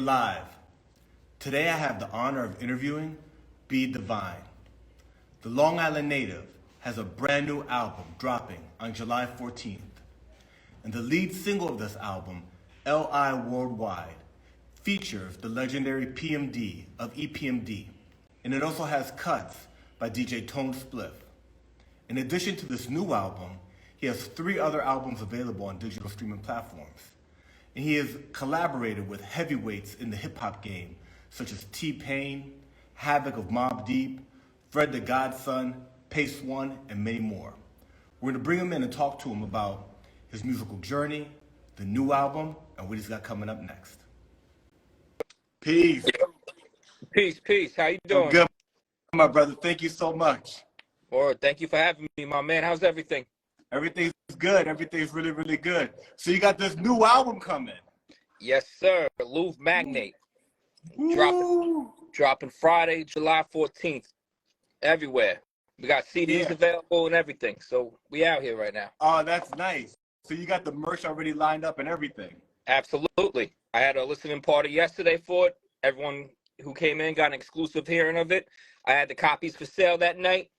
live. Today I have the honor of interviewing Dvine. The Long Island native has a brand new album dropping on July 14th. And the lead single of this album, L.I. Worldwide, features the legendary PMD of EPMD. And it also has cuts by DJ Tone Spliff. In addition to this new album, he has 3 other albums available on digital streaming platforms. And he has collaborated with heavyweights in the hip-hop game, such as T-Pain, Havoc of Mobb Deep, Fred the Godson, Pace One, and many more. We're gonna bring him in and talk to him about his musical journey, the new album, and what he's got coming up next. Peace. Peace. How you doing? I'm good, my brother. Thank you so much. Or thank you for having me, my man. How's everything? Everything's good. Everything's really, really good. So you got this new album coming. Yes, sir. Louvre Magnate. Dropping Friday, July 14th. Everywhere. We got CDs available and everything. So we out here right now. Oh, that's nice. So you got the merch already lined up and everything. Absolutely. I had a listening party yesterday for it. Everyone who came in got an exclusive hearing of it. I had the copies for sale that night.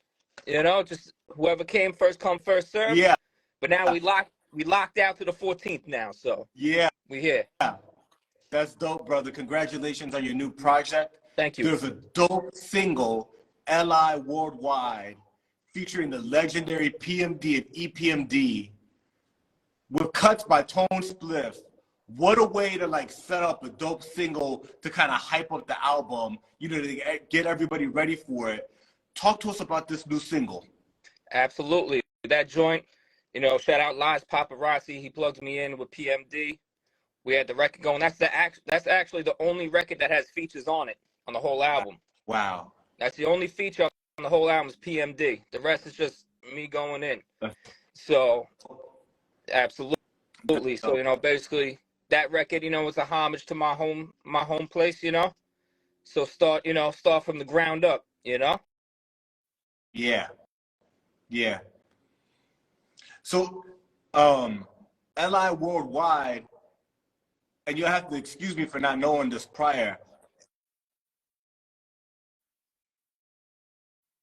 You know, just whoever came first come, first serve. Yeah. But now we locked out to the 14th now, so yeah, we here. Yeah. That's dope, brother. Congratulations on your new project. Thank you. There's a dope single, L.I. Worldwide, featuring the legendary PMD of EPMD, with cuts by Tone Spliff. What a way to set up a dope single to kind of hype up the album, to get everybody ready for it. Talk to us about this new single. Absolutely. That joint, shout out Lies Paparazzi. He plugged me in with PMD. We had the record going. That's actually the only record that has features on it, on the whole album. Wow. That's the only feature on the whole album is PMD. The rest is just me going in. So, absolutely. So, basically, that record, was a homage to my home place, So start from the ground up, Yeah. So, L.I. Worldwide, and you'll have to excuse me for not knowing this prior.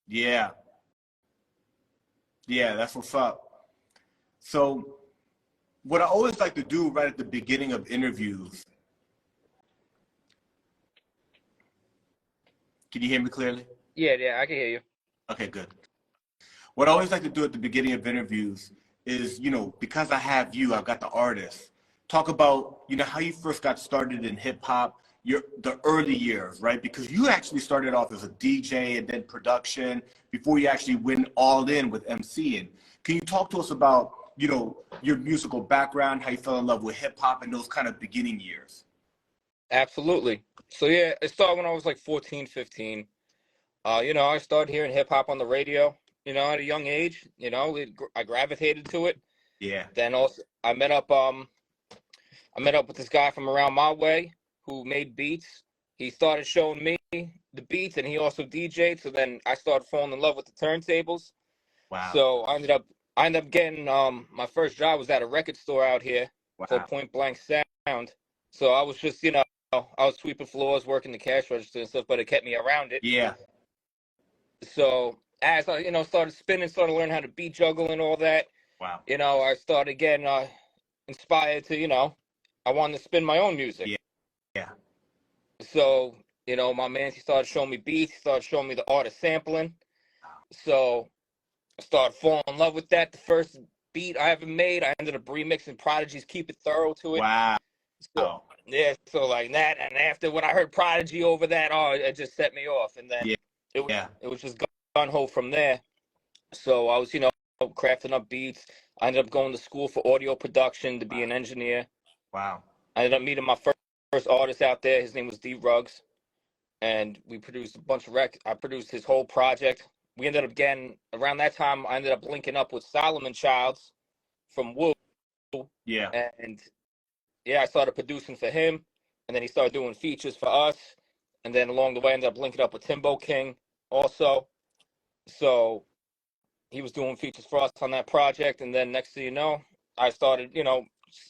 Yeah, that's what's up. So, what I always like to do right at the beginning of interviews. Can you hear me clearly? Yeah, I can hear you. Okay, good. What I always like to do at the beginning of interviews is, because I have you, I've got the artist, talk about, how you first got started in hip hop, the early years, right? Because you actually started off as a DJ and then production before you actually went all in with MCing. Can you talk to us about, your musical background, how you fell in love with hip hop and those kind of beginning years? Absolutely. So yeah, it started when I was 14, 15. I started hearing hip hop on the radio, at a young age. I gravitated to it. Yeah. Then also I met up with this guy from around my way who made beats. He started showing me the beats and he also DJ'd. So then I started falling in love with the turntables. Wow. So I ended up getting my first job was at a record store out here for Point Blank Sound. So I was just, I was sweeping floors, working the cash register and stuff, but it kept me around it. Yeah. So as I, started spinning, started learning how to beat juggle and all that. Wow. I started getting inspired to, I wanted to spin my own music. Yeah. So, my man, he started showing me beats, he started showing me the art of sampling. So I started falling in love with that. The first beat I ever made, I ended up remixing Prodigy's Keep It Thorough to it. Wow. So, yeah, so like that. And after when I heard Prodigy over that, it just set me off. And then it was just gun-ho from there. So I was, crafting up beats. I ended up going to school for audio production to be an engineer. Wow. I ended up meeting my first artist out there. His name was D Ruggs. And we produced a bunch of records. I produced his whole project. We ended up getting, around that time, I ended up linking up with Solomon Childs from Woo. Yeah. And yeah, I started producing for him. And then he started doing features for us. And then along the way, I ended up linking up with Timbo King also. So he was doing features for us on that project. And then next thing you know, I started,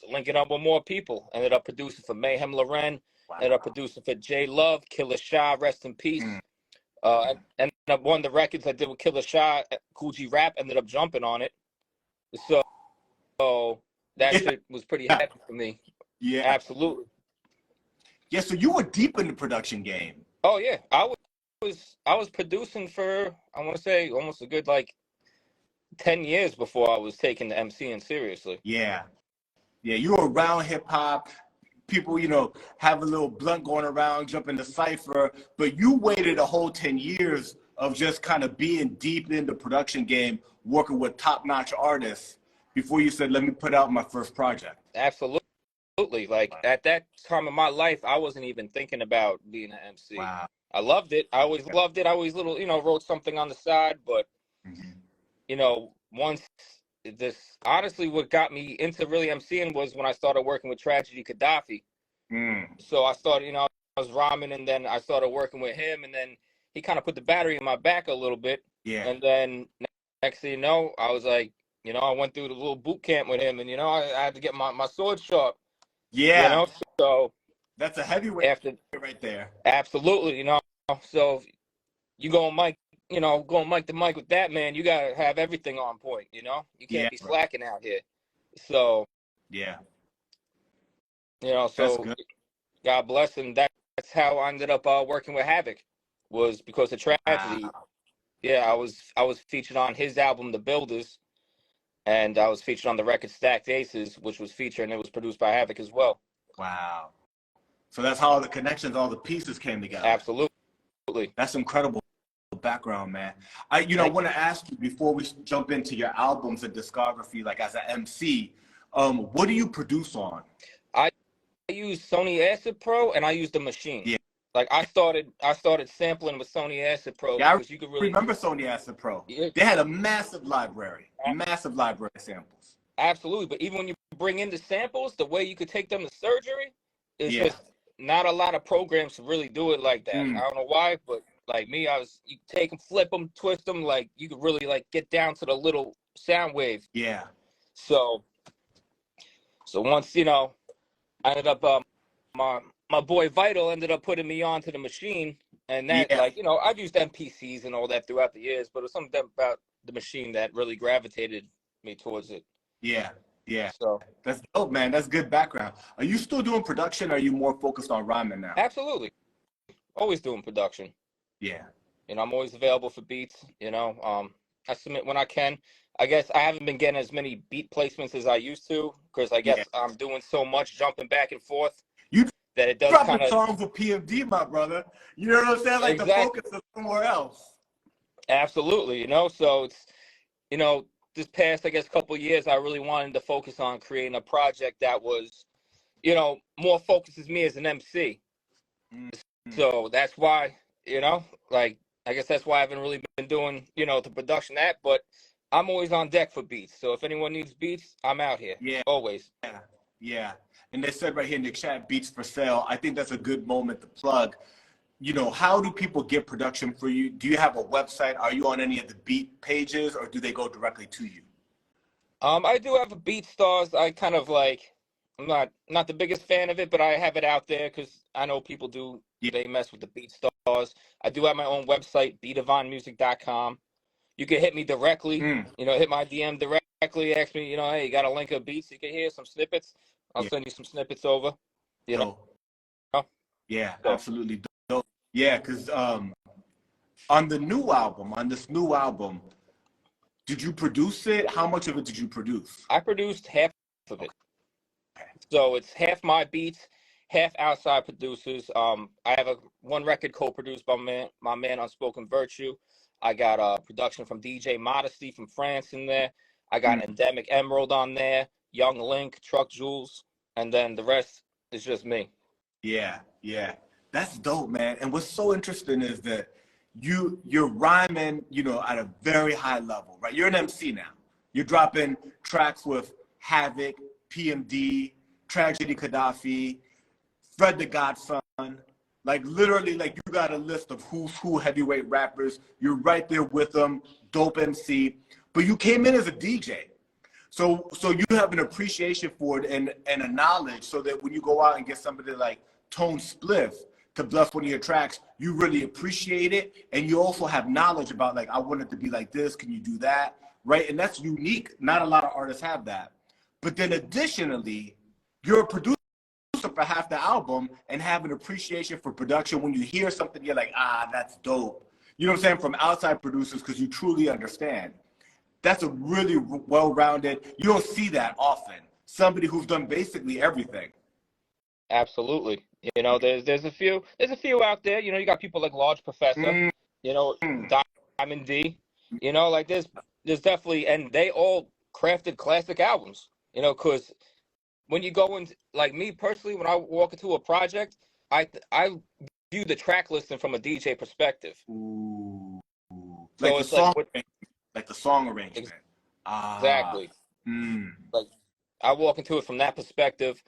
linking up with more people. Ended up producing for Mayhem Loren, Wow. Ended up producing for J Love, Killer Shah, rest in peace. And one of the records I did with Killer Shah, Cool G Rap, ended up jumping on it. So that shit was pretty heavy for me. Yeah. Absolutely. Yeah, so you were deep in the production game. Oh yeah. I was producing for, I want to say, almost a good like 10 years before I was taking the MCing seriously. Yeah. Yeah, you were around hip hop. People, you know, have a little blunt going around, jump in the cypher, but you waited a whole 10 years of just kind of being deep in the production game, working with top-notch artists before you said, let me put out my first project. Absolutely. Like at that time of my life, I wasn't even thinking about being an MC. Wow. I loved it. I always loved it. I always wrote something on the side, but once honestly, what got me into really MCing was when I started working with Tragedy Gaddafi. So I started, I was rhyming, and then I started working with him, and then he kind of put the battery in my back a little bit. Yeah. And then next thing you know, I was like, I went through the little boot camp with him, and I had to get my sword sharp. Yeah. So that's a heavyweight right there. Absolutely, So you go on mic, going mic to mic with that man, you gotta have everything on point, you can't be slacking out here. So yeah. So God bless him. That's how I ended up working with Havoc, was because of Tragedy. Wow. Yeah, I was featured on his album, The Builders, and I was featured on the record Stacked Aces, which was featured, and it was produced by Havoc as well. Wow. So that's how all the connections, all the pieces came together. Absolutely. That's incredible background, man. I want to ask you before we jump into your albums and discography, like as an MC, what do you produce on? I use Sony Acid Pro, and I use the machine. Yeah. Like I started sampling with Sony Acid Pro because you could really remember Sony Acid Pro. Yeah. They had a massive library of samples. Absolutely, but even when you bring in the samples, the way you could take them to surgery is just not a lot of programs to really do it like that. I don't know why, but like me, you take them, flip them, twist them, like you could really like get down to the little sound wave. Yeah. So once I ended up my boy Vital ended up putting me onto the machine, and that I've used MPCs and all that throughout the years, but it was something about the machine that really gravitated me towards it. Yeah. Yeah. So that's dope, man. That's good background. Are you still doing production, or are you more focused on rhyming now? Absolutely. Always doing production. Yeah. I'm always available for beats, I submit when I can. I guess I haven't been getting as many beat placements as I used to, because I guess I'm doing so much jumping back and forth that it does kind of songs with PMD, my brother. You know what I'm saying? Like the focus is somewhere else. Absolutely, So it's this past, I guess, couple of years, I really wanted to focus on creating a project that was, more focuses me as an MC. So that's why, like, I guess that's why I haven't really been doing, the production but I'm always on deck for beats. So if anyone needs beats, I'm out here. Yeah. Always. Yeah. Yeah. And they said right here in the chat, beats for sale. I think that's a good moment to plug. How do people get production for you? Do you have a website? Are you on any of the beat pages, or do they go directly to you? I do have a BeatStars. I kind of like, I'm not the biggest fan of it, but I have it out there because I know people do. Yeah. They mess with the BeatStars. I do have my own website, bdvinemusic.com. You can hit me directly. Hit my DM directly. Ask me, hey, you got a link of beats? You can hear some snippets. I'll send you some snippets over. Yeah, absolutely dope. Yeah, because on this new album, did you produce it? How much of it did you produce? I produced half of it. So it's half my beats, half outside producers. I have one record co-produced by my man Unspoken Virtue. I got production from DJ Modesty from France in there. I got Endemic Emerald on there, Young Link, Truck Jules, and then the rest is just me. Yeah. That's dope, man. And what's so interesting is that you're rhyming, at a very high level, right? You're an MC now. You're dropping tracks with Havoc, PMD, Tragedy Gaddafi, Fred the Godson. Like literally, like you got a list of who's who heavyweight rappers. You're right there with them, dope MC. But you came in as a DJ. So you have an appreciation for it and a knowledge so that when you go out and get somebody like tone Spliff to bless one of your tracks, you really appreciate it. And you also have knowledge about, like, I want it to be like this. Can you do that? Right? And that's unique. Not a lot of artists have that. But then additionally, you're a producer for half the album and have an appreciation for production. When you hear something, you're like, ah, that's dope. You know what I'm saying? From outside producers, because you truly understand. That's a really well-rounded, you don't see that often. Somebody who's done basically everything. Absolutely. You know, there's a few out there. You know, you got people like Large Professor, you know, Diamond D. You know, like there's definitely, and they all crafted classic albums. You know, because when you go in, like me personally, when I walk into a project, I view the track listing from a DJ perspective. Ooh. So like it's like the song arrangement. Exactly. Like I walk into it from that perspective,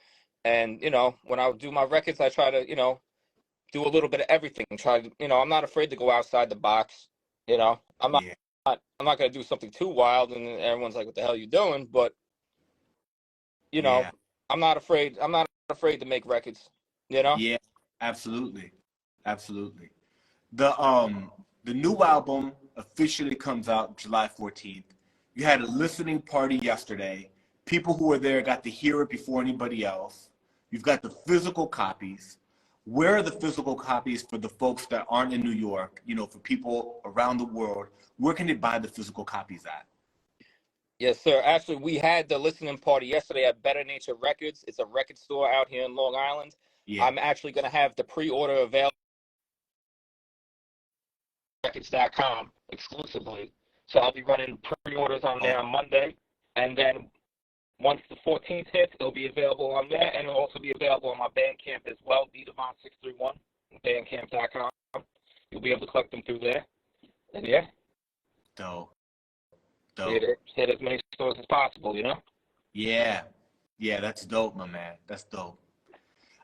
and you know, when I do my records, I try to, you know, do a little bit of everything. Try to, you know, I'm not afraid to go outside the box. You know, I'm not gonna do something too wild, and everyone's like, "What the hell are you doing?" But you know, I'm not afraid. I'm not afraid to make records. You know. Yeah, absolutely, absolutely. The new album officially comes out July 14th. You had a listening party yesterday. People who were there got to hear it before anybody else. You've got the physical copies. Where are the physical copies for the folks that aren't in New York? You know, for people around the world, where can they buy the physical copies at? Yes, sir. Actually, we had the listening party yesterday at Better Nature Records. It's a record store out here in Long Island. Yeah. I'm actually going to have the pre-order available on records.com exclusively. So I'll be running pre-orders on there on Monday. And then once the 14th hits, it'll be available on there. And it'll also be available on my Bandcamp as well, Dvine631, bandcamp.com. You'll be able to collect them through there. And yeah. Dope. Hit as many stores as possible, you know? Yeah, that's dope, my man. That's dope.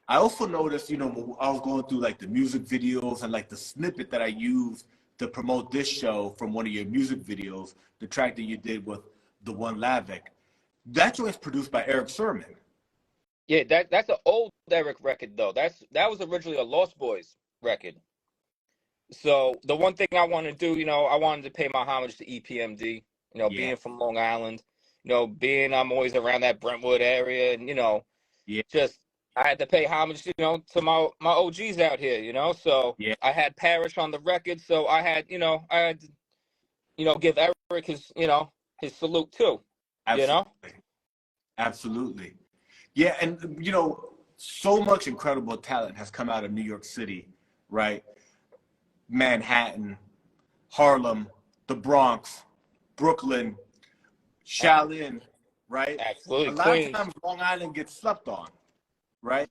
I also noticed, you know, when I was going through like the music videos and like the snippet that I used to promote this show from one of your music videos, the track that you did with the one Lavic, that joint's produced by Eric Sermon. Yeah, that's an old Eric record though. That was originally a Lost Boys record. So the one thing I want to do, you know, I wanted to pay my homage to EPMD. You know, being from Long Island, you know, I'm always around that Brentwood area, and you know, just I had to pay homage, you know, to my OGs out here, you know. So I had Parrish on the record, so I had to, you know, give Eric his, you know, his salute too. Absolutely. You know. Absolutely. Yeah, and you know, so much incredible talent has come out of New York City, right? Manhattan, Harlem, the Bronx, Brooklyn, Shaolin, right? Absolutely. A lot of times Long Island gets slept on, right?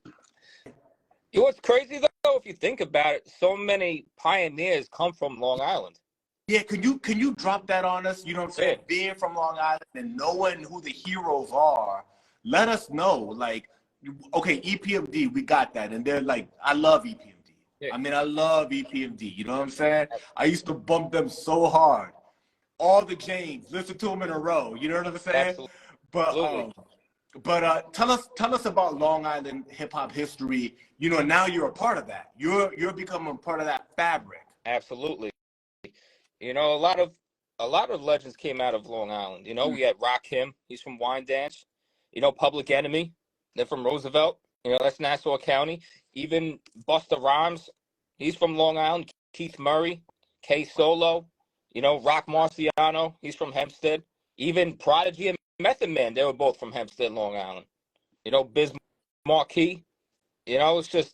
You know what's crazy though, if you think about it, so many pioneers come from Long Island. Yeah, can you drop that on us? You know what I'm saying? Yeah. Being from Long Island and knowing who the heroes are, let us know. Like, okay, EPMD, we got that. And they're like, I love EPMD. Yeah. I mean, I love EPMD. You know what I'm saying? I used to bump them so hard. All the James, listen to them in a row. You know what I'm saying? Absolutely. But tell us about Long Island hip hop history. You know, now you're a part of that. You're becoming a part of that fabric. Absolutely. You know, a lot of legends came out of Long Island. You know, we had Rakim, he's from Wyandanch. You know, Public Enemy, they're from Roosevelt. You know, that's Nassau County. Even Busta Rhymes, he's from Long Island. Keith Murray, K Solo. You know, Rock Marciano, he's from Hempstead. Even Prodigy and Method Man, they were both from Hempstead, Long Island. You know, Biz Marquis. You know, it's just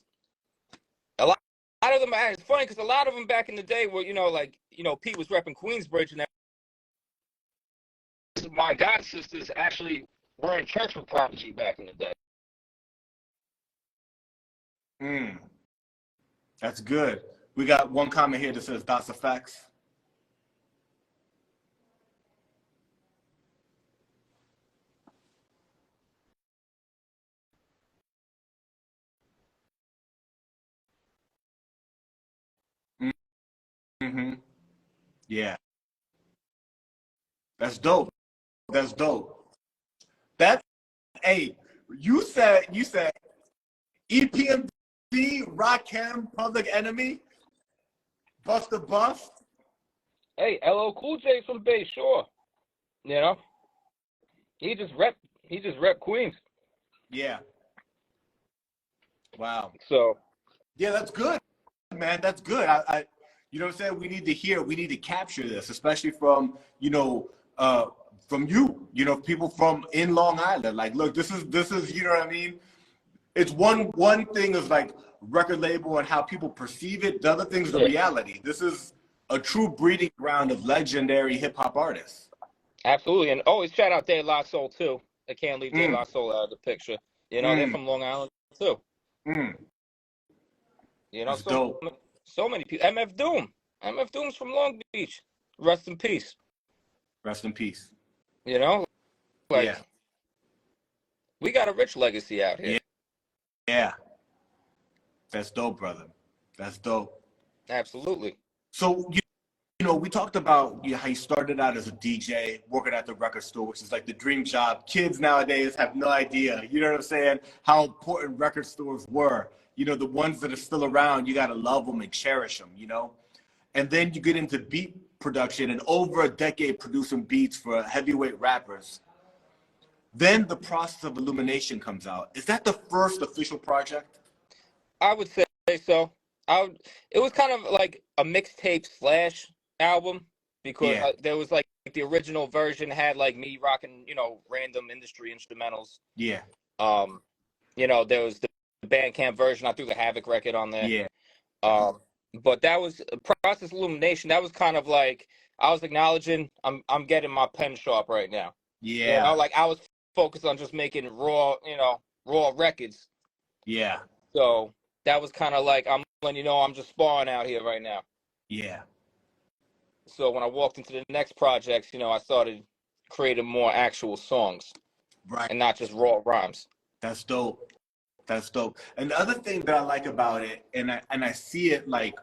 a lot of them. It's funny because a lot of them back in the day were, you know, like, you know, Pete was repping Queensbridge, and my god sisters actually were in church with Prodigy back in the day. That's good. We got one comment here that says that's a facts. Yeah. That's dope. That's dope. Hey, you said EPMD see Rakim, Public Enemy, Busta Bust? Hey, LL Cool J from Bay Shore. You know, he just rep Queens. Yeah. Wow. So yeah, that's good, man. That's good. You know what I'm saying? We need to capture this, especially from, from you, people from in Long Island. Like, look, this is, you know what I mean? It's one thing is like record label and how people perceive it. The other thing is the reality. This is a true breeding ground of legendary hip hop artists. Absolutely. And always shout out De La Soul too. I can't leave De La Soul out of the picture. You know, they're from Long Island too. You know, That's dope. So many people. MF Doom. MF Doom's from Long Beach. Rest in peace. Rest in peace. You know? Like, we got a rich legacy out here. Yeah. That's dope, brother. That's dope. Absolutely. So, we talked about how you started out as a DJ, working at the record store, which is like the dream job. Kids nowadays have no idea, you know what I'm saying, how important record stores were. The ones that are still around, you got to love them and cherish them, And then you get into beat production and over a decade producing beats for heavyweight rappers. Then the process of Illumination comes out. Is that the first official project? I would say so. It was kind of like a mixtape / album because there was like the original version had like me rocking, random industry instrumentals. Yeah. There was the Bandcamp version. I threw the Havoc record on there. Yeah. But that was process Illumination. That was kind of like I was acknowledging I'm getting my pen sharp right now. Yeah. Like I was focused on just making raw records. Yeah. So that was kind of like I'm letting I'm just sparring out here right now. Yeah. So when I walked into the next projects, I started creating more actual songs. Right. And not just raw rhymes. That's dope. That's dope. And the other thing that I like about it, and I see it like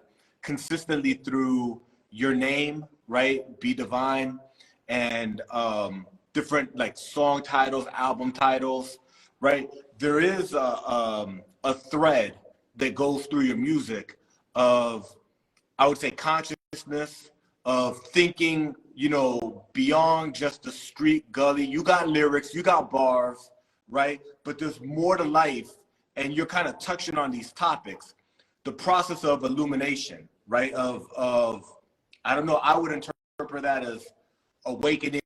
consistently through your name, right? Be Dvine, and different like song titles, album titles, right? There is a thread that goes through your music of, I would say, consciousness, of thinking, beyond just the street gully. You got lyrics, you got bars, right? But there's more to life, and you're kind of touching on these topics. The process of illumination, right? Of I don't know, I would interpret that as awakening,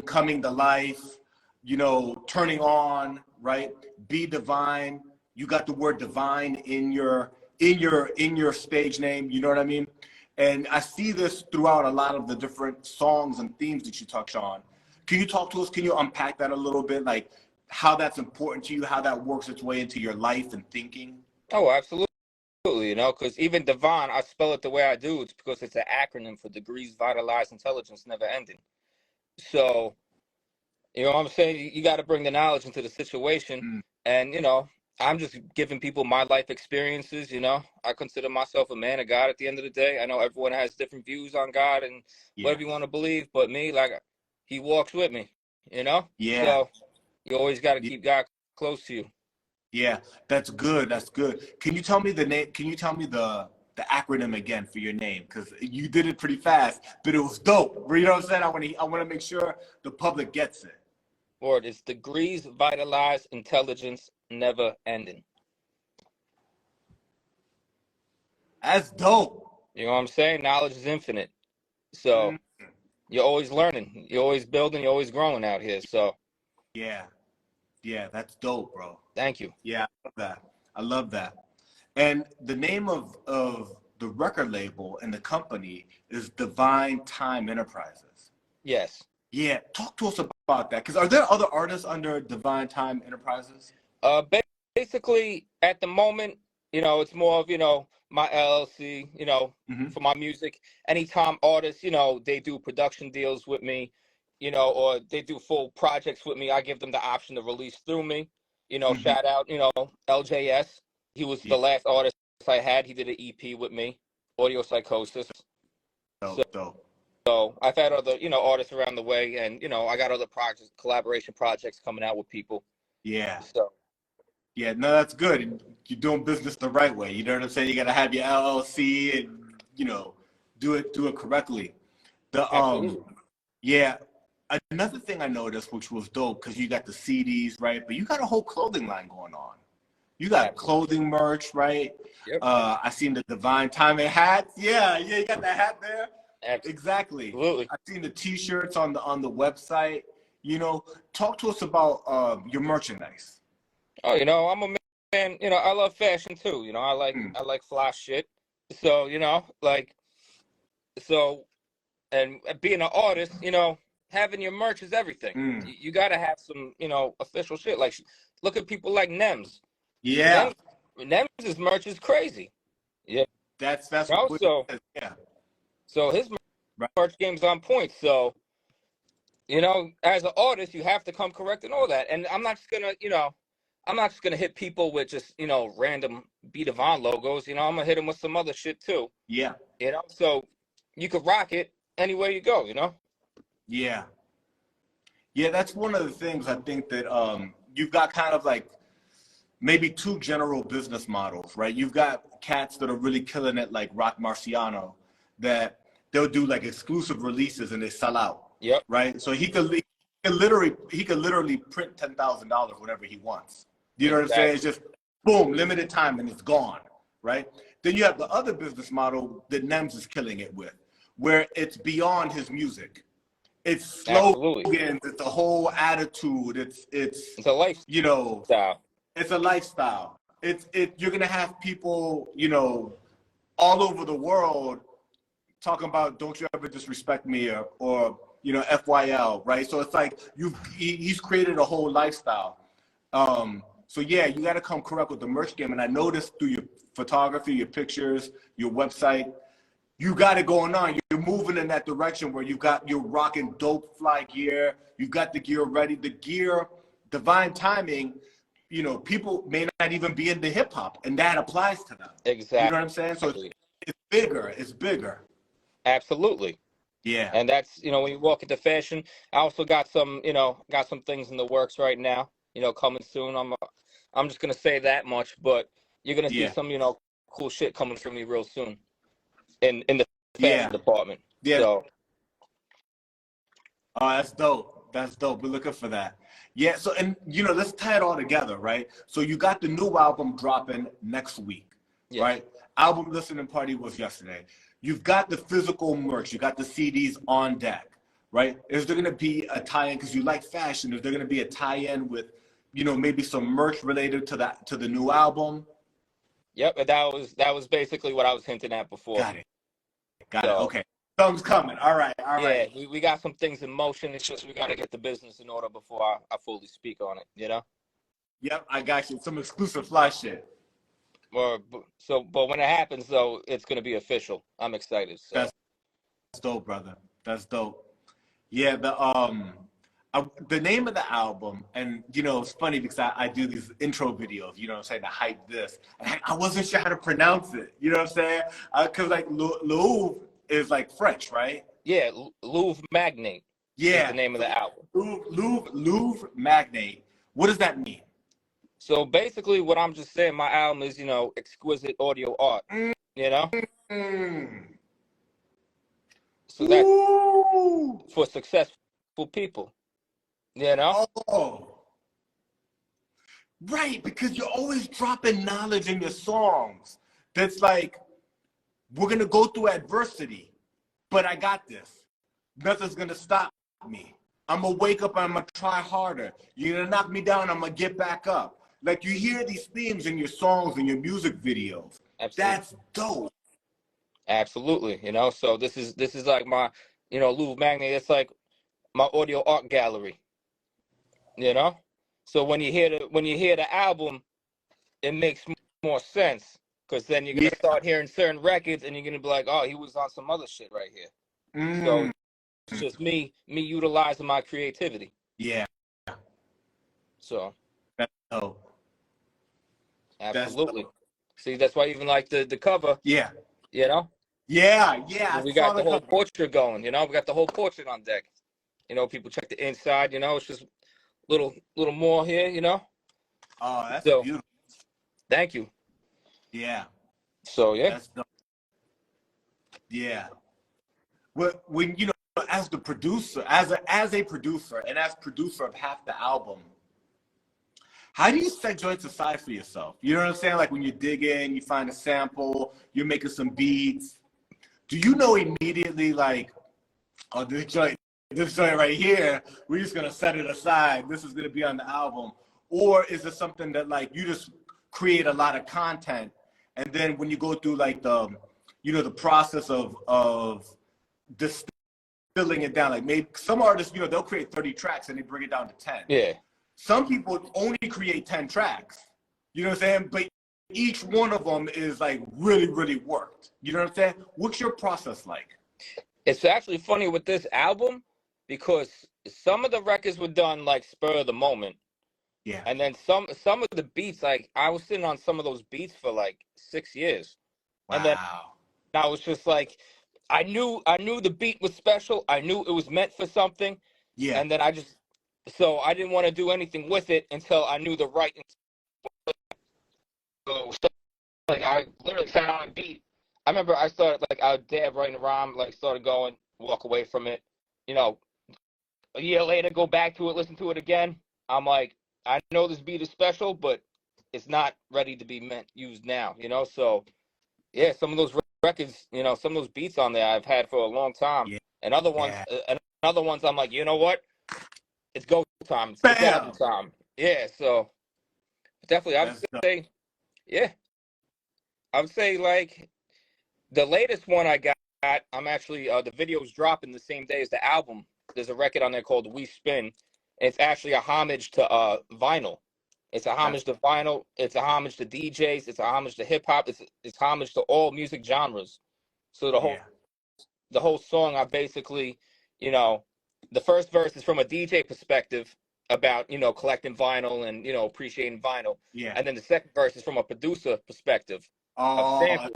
coming to life, turning on, right? Be Dvine. You got the word divine in your stage name, you know what I mean? And I see this throughout a lot of the different songs and themes that you touch on. Can you talk to us? Can you unpack that a little bit? Like how that's important to you, how that works its way into your life and thinking? Oh, absolutely. Because even Dvine, I spell it the way I do. It's because it's an acronym for Degrees Vitalized Intelligence Never Ending. So, what I'm saying? You got to bring the knowledge into the situation. And, I'm just giving people my life experiences, I consider myself a man of God at the end of the day. I know everyone has different views on God and whatever you want to believe, but me, like, he walks with me, Yeah. So you always got to keep God close to you. Yeah, that's good. That's good. Can you tell me the name? Can you tell me the acronym again for your name? Because you did it pretty fast, but it was dope. You know what I'm saying? I want to make sure the public gets it. Lord, it's Degrees Vitalized Intelligence Never Ending. That's dope. You know what I'm saying? Knowledge is infinite. So you're always learning. You're always building. You're always growing out here. So yeah, that's dope, bro. Thank you. Yeah, I love that. And the name of the record label and the company is Dvine Time Enterprises. Yes. Yeah, talk to us about that. Because are there other artists under Dvine Time Enterprises? Basically, at the moment, it's more of, my LLC, for my music. Anytime artists, they do production deals with me, or they do full projects with me, I give them the option to release through me. Shout out, LJS. He was the last artist I had. He did an EP with me, Audio Psychosis. Dope. So I've had other, artists around the way, and, I got other projects, collaboration projects coming out with people. Yeah. So. Yeah, no, that's good. You're doing business the right way. You know what I'm saying? You got to have your LLC and, do it correctly. The Absolutely. Yeah, another thing I noticed, which was dope, because you got the CDs, right? But you got a whole clothing line going on. You got Absolutely. clothing merch, right? Yep. I seen the Dvine timing hats. Yeah, you got the hat there. Exactly. Absolutely. I seen the T-shirts on the website. Talk to us about your merchandise. Oh, I'm a man. I love fashion too. I like fly shit. So, so, and being an artist, having your merch is everything. Mm. You got to have some, official shit. Like, look at people like Nems. Yeah, Nems' merch is crazy. Yeah. that's what So, it is. Yeah, so his right. merch game's on point. So, as an artist, you have to come correct and all that. And I'm not just gonna, I'm not just gonna hit people with just, random Be Dvine logos. I'm gonna hit them with some other shit too. Yeah, So you could rock it anywhere you go. yeah. Yeah, that's one of the things I think that you've got kind of like maybe two general business models, right? You've got cats that are really killing it, like Rock Marciano, that they'll do like exclusive releases and they sell out, Yep. right? So he could literally print $10,000 whenever he wants. You know what I'm saying? It's just boom, limited time and it's gone, right? Then you have the other business model that Nems is killing it with, where it's beyond his music. It's slogans. It's a whole attitude. It's a lifestyle. It's a lifestyle. You're gonna have people, all over the world talking about don't you ever disrespect me or FYL, right? So it's like he's created a whole lifestyle. So yeah, you got to come correct with the merch game. And I noticed through your photography, your pictures, your website, you got it going on. You're moving in that direction where you're rocking dope fly gear. You've got the gear ready. The gear, Dvine timing, people may not even be into hip hop, and that applies to them. Exactly. You know what I'm saying? So it's bigger. It's bigger. Absolutely. Yeah. And that's, when you walk into fashion, I also got some things in the works right now, coming soon. I'm just gonna say that much, but you're gonna see some, cool shit coming from me real soon. In the fashion department. Yeah. So. Oh, that's dope. That's dope. We're looking for that. Yeah. So, and let's tie it all together, right? So you got the new album dropping next week, right? Album listening party was yesterday. You've got the physical merch. You got the CDs on deck, right? Is there going to be a tie-in because you like fashion? Is there going to be a tie-in with, maybe some merch related to the new album? Yep, and that was basically what I was hinting at before. Got it. Okay. Something's coming. All right. Yeah, we got some things in motion. It's just we got to get the business in order before I fully speak on it, Yep, I got you. Some exclusive fly shit. But when it happens, though, it's going to be official. I'm excited. So. That's dope, brother. That's dope. Yeah, the name of the album, and it's funny because I do these intro videos, what I'm saying, to hype this. And I wasn't sure how to pronounce it, you know what I'm saying? Because like Louvre is like French, right? Yeah, Louvre Magnate. Yeah, is the name of the album. Louvre Magnate. What does that mean? So basically, what I'm just saying, my album is exquisite audio art. So that's for successful people. Oh, right, because you're always dropping knowledge in your songs. That's like, we're going to go through adversity, but I got this. Nothing's going to stop me. I'm going to wake up and I'm going to try harder. You're going to knock me down, I'm going to get back up. Like, you hear these themes in your songs and your music videos. Absolutely. That's dope. Absolutely. So this is like my, Louvre Magnate. It's like my audio art gallery. So when you hear the album, it makes more sense because then you're gonna start hearing certain records and you're gonna be like, oh, he was on some other shit right here. So it's just me utilizing my creativity. Yeah. So that's dope. Absolutely. See, that's why I even like the cover. Yeah. Yeah. We got the whole portrait going. We got the whole portrait on deck. People check the inside. It's just little more here. Oh, that's beautiful. Thank you. Yeah. So yeah. That's dope. Yeah. When you know, as the producer, as a producer, and as producer of half the album, how do you set joints aside for yourself? You know what I'm saying? Like when you dig in, you find a sample, you're making some beats. Do you know immediately, like, oh, this joint right here, we're just gonna set it aside. This is gonna be on the album, or is it something that like you just create a lot of content, and then when you go through like the, you know, the process of distilling it down, like maybe some artists, you know, they'll create 30 tracks and they bring it down to 10. Yeah. Some people only create 10 tracks. You know what I'm saying? But each one of them is like really, really worked. You know what I'm saying? What's your process like? It's actually funny with this album because some of the records were done like spur of the moment. Yeah. And then some of the beats, like I was sitting on some of those beats for like 6 years. Wow. And then I was just like, I knew the beat was special. I knew it was meant for something. Yeah. And then so I didn't want to do anything with it until I knew the right. So like I literally found a beat. I remember I started like I would dab writing a rhyme, like started going, walk away from it. You know, a year later, go back to it, listen to it again. I'm like, I know this beat is special, but it's not ready to be used now. You know, so yeah, some of those records, you know, some of those beats on there I've had for a long time, Yeah. and other ones, I'm like, you know what? It's go time. It's album time. Yeah, so definitely, I would say, yeah, I would say like the latest one I got. I'm actually the video's dropping the same day as the album. There's a record on there called We Spin. It's actually a homage to vinyl. It's a homage to vinyl. It's a homage to DJs. It's a homage to hip hop. It's homage to all music genres. So the whole song, I basically, you know, the first verse is from a DJ perspective about, you know, collecting vinyl and, you know, appreciating vinyl. Yeah. And then the second verse is from a producer perspective of sampling.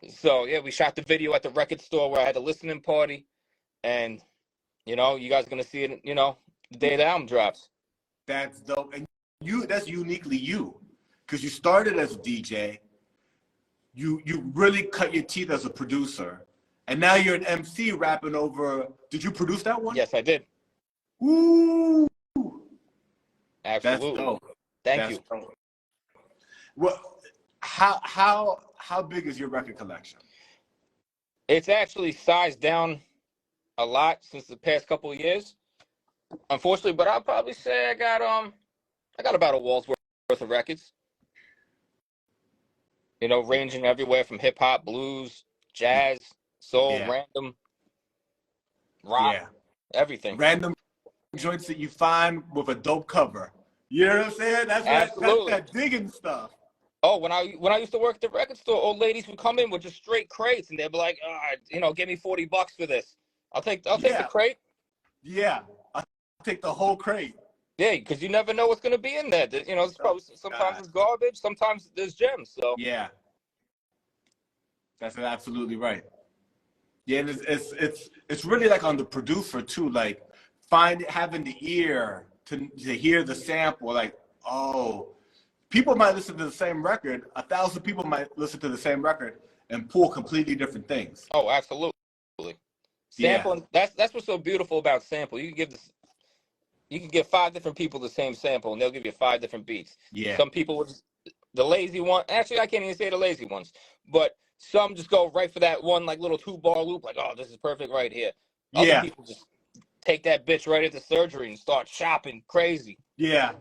So yeah, we shot the video at the record store where I had a listening party, and you know, you guys are gonna see it, you know, the day the album drops. That's dope. And that's uniquely you. Because you started as a DJ. You really cut your teeth as a producer. And now you're an MC rapping over. Did you produce that one? Yes, I did. Woo! Absolutely. That's dope. Thank you. Dope. Well, how big is your record collection? It's actually sized down a lot since the past couple of years, unfortunately. But I'll probably say I got about a wall's worth of records. You know, ranging everywhere from hip hop, blues, jazz, soul, random, rock, everything. Random joints that you find with a dope cover. You know what I'm saying? That's that digging stuff. Oh, when I used to work at the record store, old ladies would come in with just straight crates, and they'd be like, you know, give me $40 for this. I'll take the crate. Yeah, I'll take the whole crate. Yeah, because you never know what's gonna be in there. You know, sometimes it's garbage, sometimes there's gems. So yeah, that's absolutely right. Yeah, and it's really like on the producer too, like having the ear to hear the sample. Like, oh, people might listen to the same record. 1,000 people might listen to the same record and pull completely different things. Oh, absolutely. Sampling. That's what's so beautiful about sample. You can give 5 different people the same sample, and they'll give you 5 different beats. Yeah. Some people would the lazy one. Actually, I can't even say the lazy ones, but some just go right for that one like little 2-bar loop. Like, oh, this is perfect right here. Other people just take that bitch right into surgery and start chopping crazy. Yeah.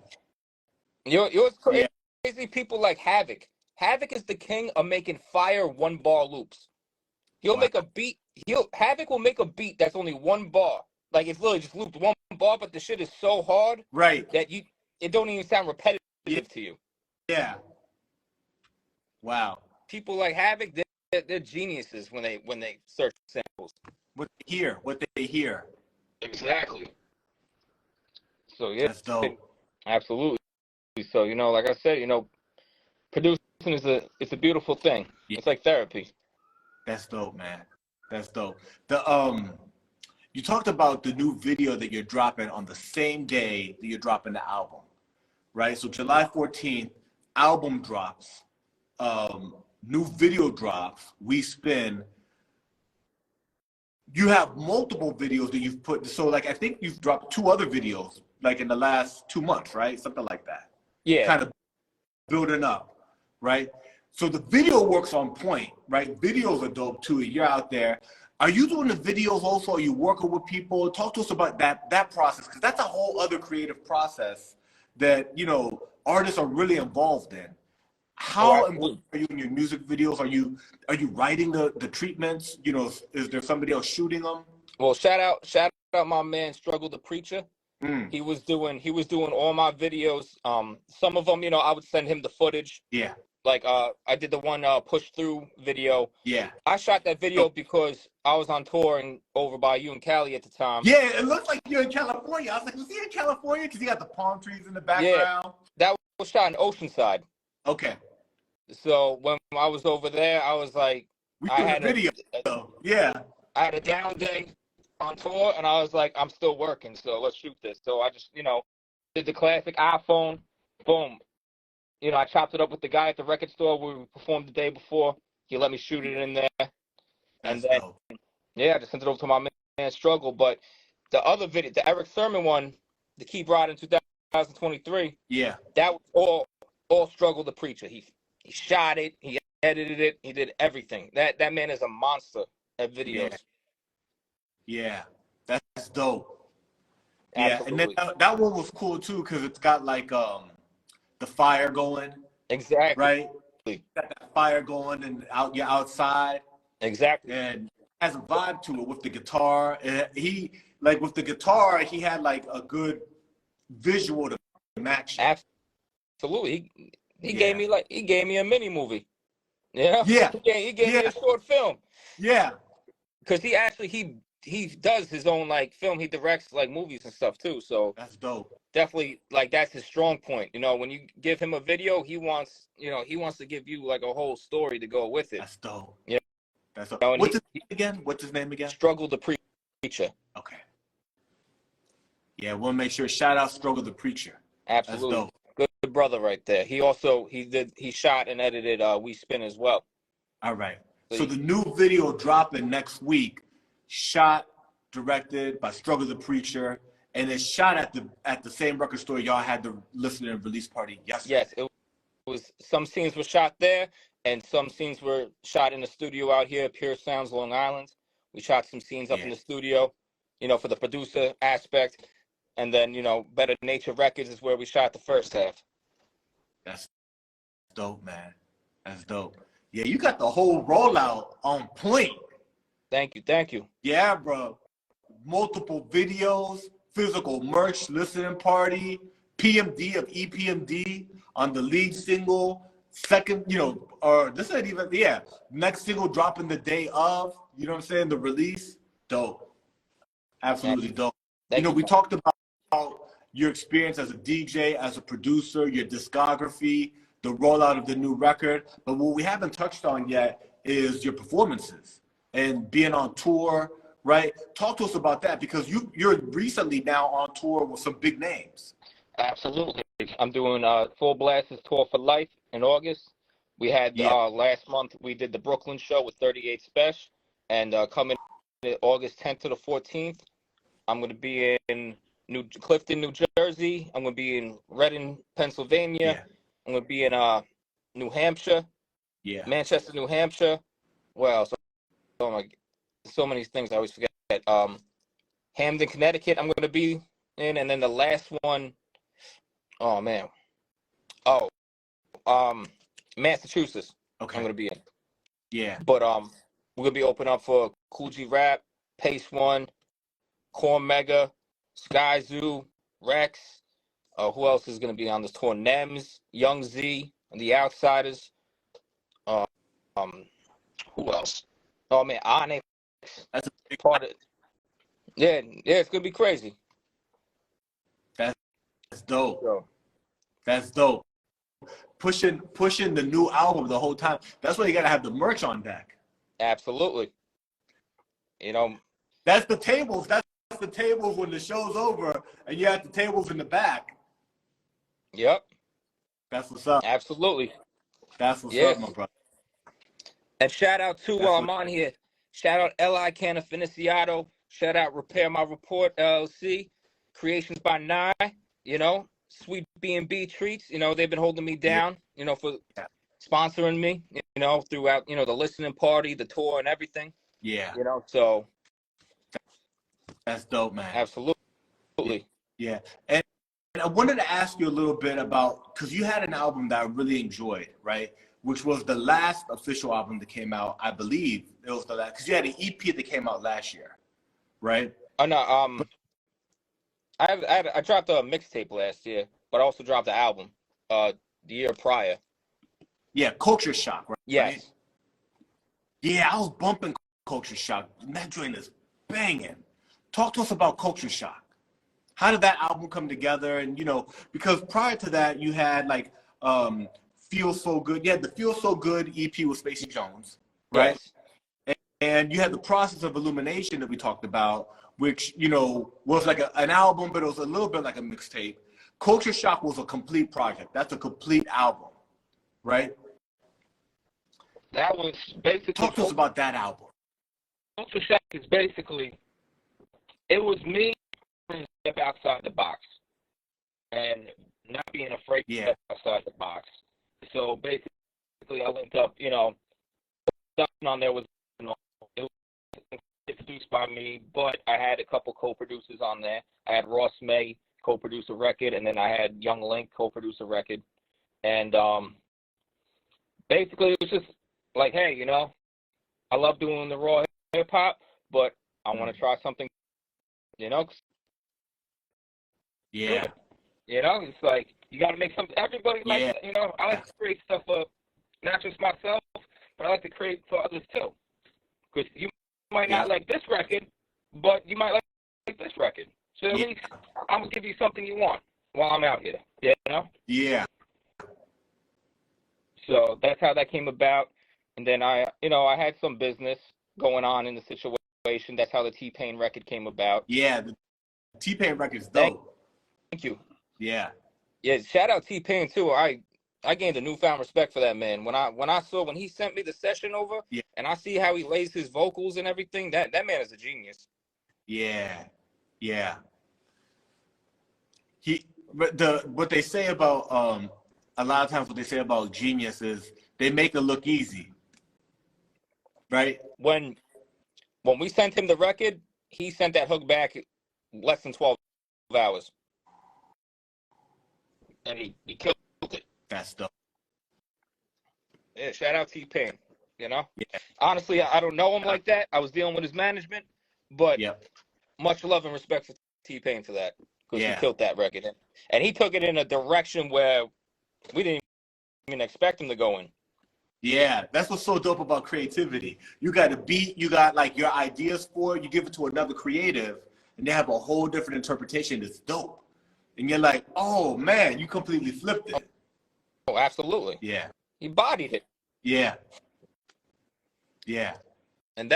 Yours crazy. Crazy people like Havoc. Havoc is the king of making fire 1-bar loops. He'll make a beat. Havoc will make a beat that's only 1 bar. Like it's literally just looped 1 bar, but the shit is so hard that it don't even sound repetitive to you. Yeah. Wow. People like Havoc, they're geniuses when they search samples. What they hear. Exactly. So yeah, that's dope. Absolutely. So, you know, like I said, you know, producing it's a beautiful thing. Yeah. It's like therapy. That's dope, man. That's dope. You talked about the new video that you're dropping on the same day that you're dropping the album. right? So July 14th, album drops, new video drops, We Spin. You have multiple videos that you've put. So like, I think you've dropped 2 other videos like in the last 2 months, right? Something like that. Yeah. Kind of building up, right? So the video works on point, right? Videos are dope too. You're out there. Are you doing the videos also? Are you working with people? Talk to us about that process, because that's a whole other creative process that, you know, artists are really involved in. How involved are you in your music videos? Are you writing the treatments? You know, is there somebody else shooting them? Well, shout out my man Struggle the Preacher. He was doing all my videos. Some of them, you know, I would send him the footage. Yeah. Like I did the one push through video. Yeah. I shot that video because I was on tour and over by you and Cali at the time. Yeah, it looks like you're in California. I was like, was he in California? Because he got the palm trees in the background. Yeah, that was shot in Oceanside. Okay. So when I was over there, I was like, I had a video. Yeah. I had a down day on tour, and I was like, I'm still working, so let's shoot this. So I just, you know, did the classic iPhone, boom. You know, I chopped it up with the guy at the record store where we performed the day before. He let me shoot it in there. And then, yeah, I just sent it over to my man Struggle. But the other video, the Eric Sermon one, the Key Broad in 2023, yeah, that was all Struggle the Preacher. He shot it, he edited it, he did everything. That man is a monster at videos. Yeah, that's dope. Absolutely. Yeah, and then that one was cool too because it's got like the fire going. Exactly. Right? Got that fire going and you're outside. Exactly. And has a vibe to it with the guitar. And he, like with the guitar, he had like a good visual to match. Absolutely. He gave me a mini movie. Yeah. Yeah. He gave me a short film. Yeah. Because he actually he does his own like film. He directs like movies and stuff too. So that's dope. Definitely, like that's his strong point. You know, when you give him a video, he wants to give you like a whole story to go with it. That's dope. Yeah. That's dope. You know, What's his name again? Struggle the Preacher. Okay. Yeah, we'll make sure. Shout out Struggle the Preacher. Absolutely. That's dope. Good brother right there. He shot and edited We Spin as well. All right. So the new video dropping next week, shot, directed by Struggle the Preacher, and it's shot at the same record store y'all had the listening and release party yesterday. Yes, it was. Some scenes were shot there, and some scenes were shot in the studio out here, Pure Sounds, Long Island. We shot some scenes up in the studio, you know, for the producer aspect, and then, you know, Better Nature Records is where we shot the first half. That's dope, man. That's dope. Yeah, you got the whole rollout on point. Thank you. Yeah, bro. Multiple videos, physical merch, listening party, PMD of EPMD on the lead single, second, you know, or this ain't even, next single dropping the day of, you know what I'm saying, the release. Dope. Absolutely dope. We talked about your experience as a DJ, as a producer, your discography, the rollout of the new record. But what we haven't touched on yet is your performances and being on tour, right? Talk to us about that, because you're recently now on tour with some big names. Absolutely. I'm doing Full Blast's Tour for Life in August. We had last month, we did the Brooklyn show with 38 Special, and coming August 10th to the 14th, I'm going to be in Clifton, New Jersey. I'm going to be in Reading, Pennsylvania. Yeah. I'm going to be in New Hampshire. Yeah. Manchester, New Hampshire. Well, so many things I always forget. Hamden, Connecticut, I'm going to be in. And then the last one, Massachusetts. Okay. I'm going to be in. Yeah. But we're going to be opening up for Cool G Rap, Pace One, Core Mega, Sky Zoo, Rex. Who else is going to be on this tour? Nems, Young Z, and The Outsiders. Who else? Oh man, Onyx. That's a big part of it. Yeah, it's gonna be crazy. That's dope. That's dope. Pushing the new album the whole time. That's why you gotta have the merch on deck. Absolutely. You know, that's the tables. That's the tables when the show's over, and you have the tables in the back. Yep. That's what's up. Absolutely. That's what's up, Yes. my brother. And shout out to, while I'm on here, shout out L.I. Canafiniciato. Shout out Repair My Report, LLC. Creations by Nye, you know. Sweet B&B Treats, you know, they've been holding me down, you know, for sponsoring me, you know, throughout, you know, the listening party, the tour, and everything. Yeah. You know, so. That's dope, man. Absolutely. Yeah. And I wanted to ask you a little bit about, because you had an album that I really enjoyed, right? Which was the last official album that came out, I believe. It was the last, because you had an EP that came out last year, right? Oh, no, I dropped a mixtape last year, but I also dropped the album the year prior. Yeah, Culture Shock, right? Yes. Yeah, I was bumping Culture Shock. That joint is banging. Talk to us about Culture Shock. How did that album come together? And, you know, because prior to that, you had like Feel So Good. You had the Feel So Good EP with Spacey Jones, right? Yes. And you had the Process of Illumination that we talked about, which, you know, was like an album, but it was a little bit like a mixtape. Culture Shock was a complete project. That's a complete album, right? That was basically. Talk to us about that album. Culture Shock is basically, it was me trying to step outside the box and not being afraid to step outside the box. So basically, I linked up, you know, something on there was, you know, it was introduced by me, but I had a couple co-producers on there. I had Ross May co-produce a record, and then I had Young Link co-produce a record. And basically, it was just like, hey, you know, I love doing the raw hip-hop, but I want to try something, you know? Yeah. You know, it's like, you got to make something. Everybody likes, you know, I like to create stuff for not just myself, but I like to create for others too. Because you might not like this record, but you might like this record. So at least I'm going to give you something you want while I'm out here, you know? Yeah. So that's how that came about. And then I had some business going on in the situation. That's how the T-Pain record came about. Yeah, the T-Pain record's dope. Thank you. Yeah. Yeah, shout out T-Pain too. I gained a newfound respect for that man. When he sent me the session over, and I see how he lays his vocals and everything, that man is a genius. Yeah. Yeah. What they say about a lot of times what they say about genius is they make it look easy. Right? When we sent him the record, he sent that hook back less than 12 hours. And he killed it. That's dope. Yeah, shout out T-Pain, you know? Yeah. Honestly, I don't know him like that. I was dealing with his management, but much love and respect for T-Pain for that. Because he killed that record. And he took it in a direction where we didn't even expect him to go in. Yeah, that's what's so dope about creativity. You got a beat, you got like your ideas for it, you give it to another creative, and they have a whole different interpretation that's dope. And you're like, oh man, you completely flipped it. Oh, absolutely. Yeah. He bodied it. Yeah. Yeah. And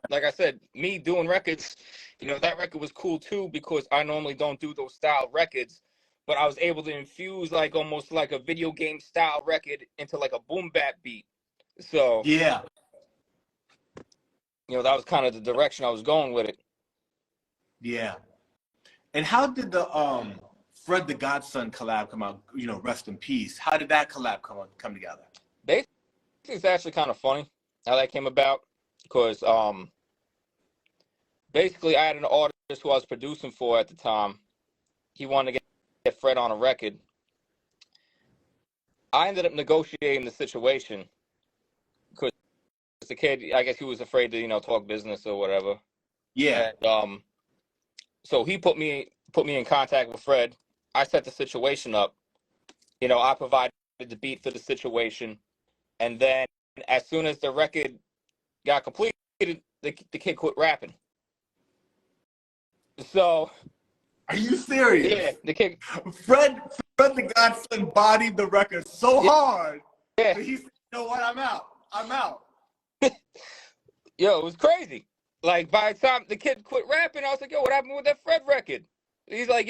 like I said, me doing records, you know, that record was cool too because I normally don't do those style records, but I was able to infuse like almost like a video game style record into like a boom-bap beat. So yeah, you know, that was kind of the direction I was going with it. Yeah. And how did the Fred the Godson collab come out? You know, rest in peace. How did that collab come together? Basically, it's actually kind of funny how that came about because basically I had an artist who I was producing for at the time. He wanted to get Fred on a record. I ended up negotiating the situation because the kid, I guess he was afraid to, you know, talk business or whatever. Yeah. And, so he put me in contact with Fred. I set the situation up. You know, I provided the beat for the situation. And then as soon as the record got completed, the kid quit rapping. So. Are you serious? Yeah, the kid. Fred the Godson bodied the record so hard. Yeah. That he said, you know what, I'm out. Yo, it was crazy. Like, by the time the kid quit rapping, I was like, yo, what happened with that Fred record? He's like,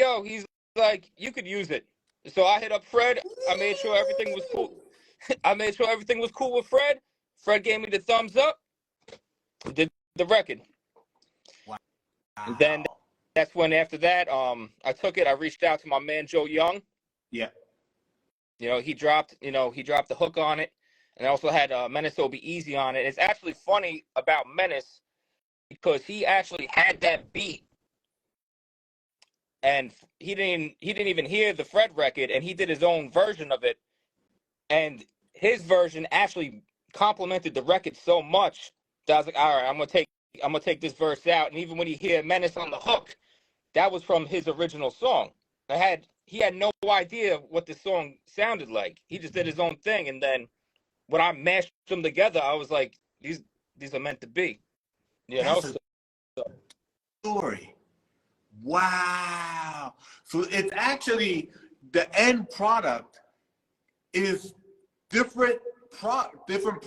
you could use it. So I hit up Fred. I made sure everything was cool. I made sure everything was cool with Fred. Fred gave me the thumbs up. Did the record. Wow. And then that's when after that, I took it. I reached out to my man Joe Young. Yeah. You know, he dropped the hook on it, and I also had Menace So Be Easy on it. It's actually funny about Menace because he actually had that beat, and he didn't even hear the Fred record, and he did his own version of it, and his version actually complimented the record so much that I was like, all right, I'm gonna take this verse out, and even when you hear Menace on the hook, that was from his original song. He had no idea what the song sounded like. He just did his own thing, and then when I mashed them together, I was like, these are meant to be, you know. That's a story. Wow. So it's actually the end product is different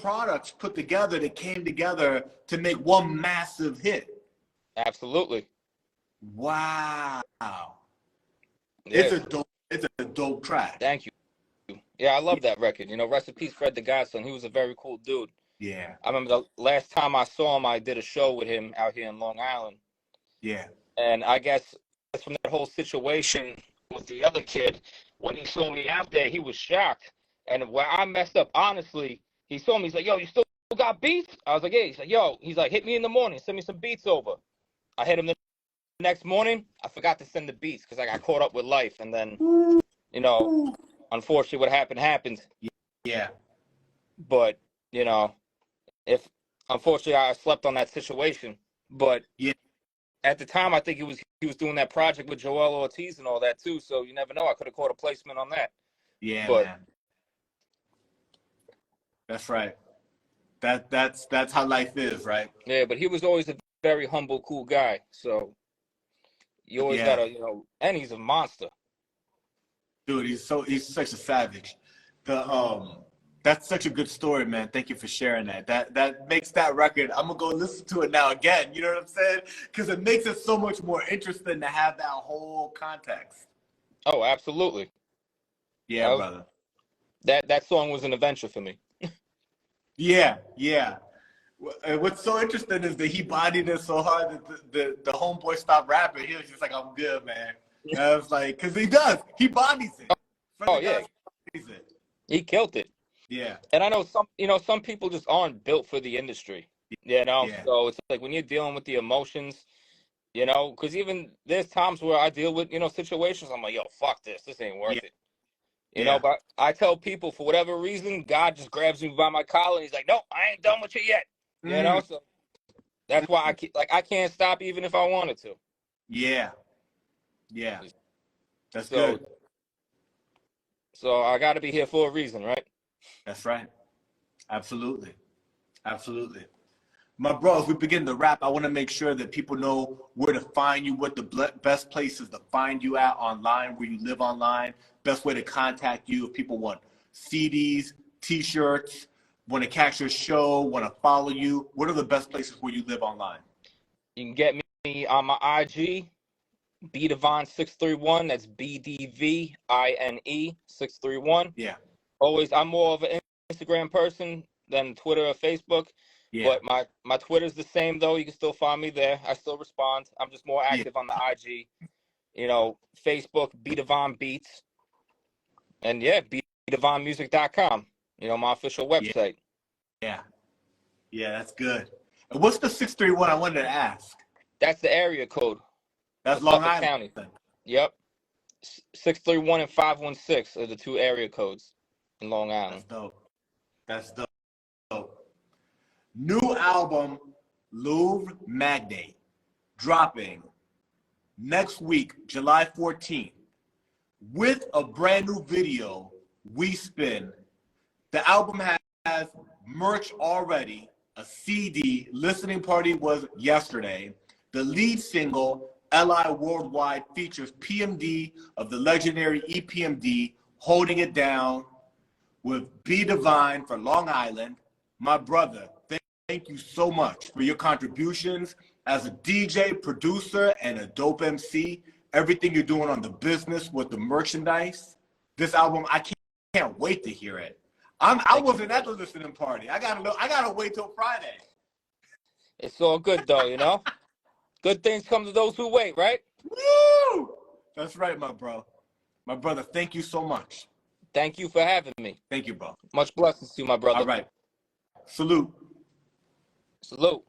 products put together that came together to make one massive hit. Absolutely. Wow. Yeah. It's a dope track. Thank you. Yeah, I love that record. You know, rest in peace, Fred the Godson. He was a very cool dude. Yeah. I remember the last time I saw him, I did a show with him out here in Long Island. Yeah. And I guess from that whole situation with the other kid, when he saw me out there, he was shocked. And where I messed up, honestly, he saw me. He's like, yo, you still got beats? I was like, yeah. He's like, yo. He's like, hit me in the morning. Send me some beats over. I hit him the next morning. I forgot to send the beats because I got caught up with life. And then, you know, unfortunately, what happened. Yeah. But, you know, unfortunately, I slept on that situation. But yeah, at the time, I think he was doing that project with Joel Ortiz and all that too. So you never know. I could have caught a placement on that. Yeah, but, man. That's right. That's how life is, right? Yeah, but he was always a very humble, cool guy. So you always gotta, you know, and he's a monster. Dude, he's such a savage. That's such a good story, man. Thank you for sharing that. That makes that record. I'm gonna go listen to it now again. You know what I'm saying? Because it makes it so much more interesting to have that whole context. Oh, absolutely. Yeah, brother. That song was an adventure for me. Yeah. What's so interesting is that he bodied it so hard that the homeboy stopped rapping. He was just like, "I'm good, man." And I was like, because he does. He bodies it. Yeah. He killed it. Yeah. And I know some people just aren't built for the industry. You know, so it's like when you're dealing with the emotions, you know, because even there's times where I deal with, you know, situations. I'm like, yo, fuck this. This ain't worth it. You know, but I tell people for whatever reason, God just grabs me by my collar and he's like, no, I ain't done with you yet. You know, so that's why I can't stop even if I wanted to. Yeah. That's good. So I got to be here for a reason, right? That's right. Absolutely. My bro, as we begin to wrap, I want to make sure that people know where to find you, what the best places to find you at online, where you live online, best way to contact you if people want CDs, T-shirts, want to catch your show, want to follow you. What are the best places where you live online? You can get me on my IG, Dvine631. That's BDVINE 631. Yeah. Always, I'm more of an Instagram person than Twitter or Facebook. Yeah. But my Twitter's the same though. You can still find me there. I still respond. I'm just more active on the IG. You know, Facebook, Dvine Beats. And BDivinemusic.com. You know, my official website. Yeah, that's good. And what's the 631 I wanted to ask? That's the area code. That's Long Island County. Yep. 631 and 516 are the two area codes in Long Island. That's dope. New album, Louvre Magnate, dropping next week, July 14th, with a brand new video, We Spin. The album has merch already, a CD. Listening party was yesterday. The lead single, LI Worldwide, features PMD of the legendary EPMD, holding it down with B Dvine for Long Island. My brother, thank you so much for your contributions as a DJ, producer, and a dope MC. Everything you're doing on the business with the merchandise. this album, I can't wait to hear it. I wasn't at the listening party. I gotta wait till Friday. It's all good though, you know. Good things come to those who wait, right? Woo! That's right, my bro. My brother, thank you so much. Thank you for having me. Thank you, bro. Much blessings to you, my brother. All right. Salute. Salute.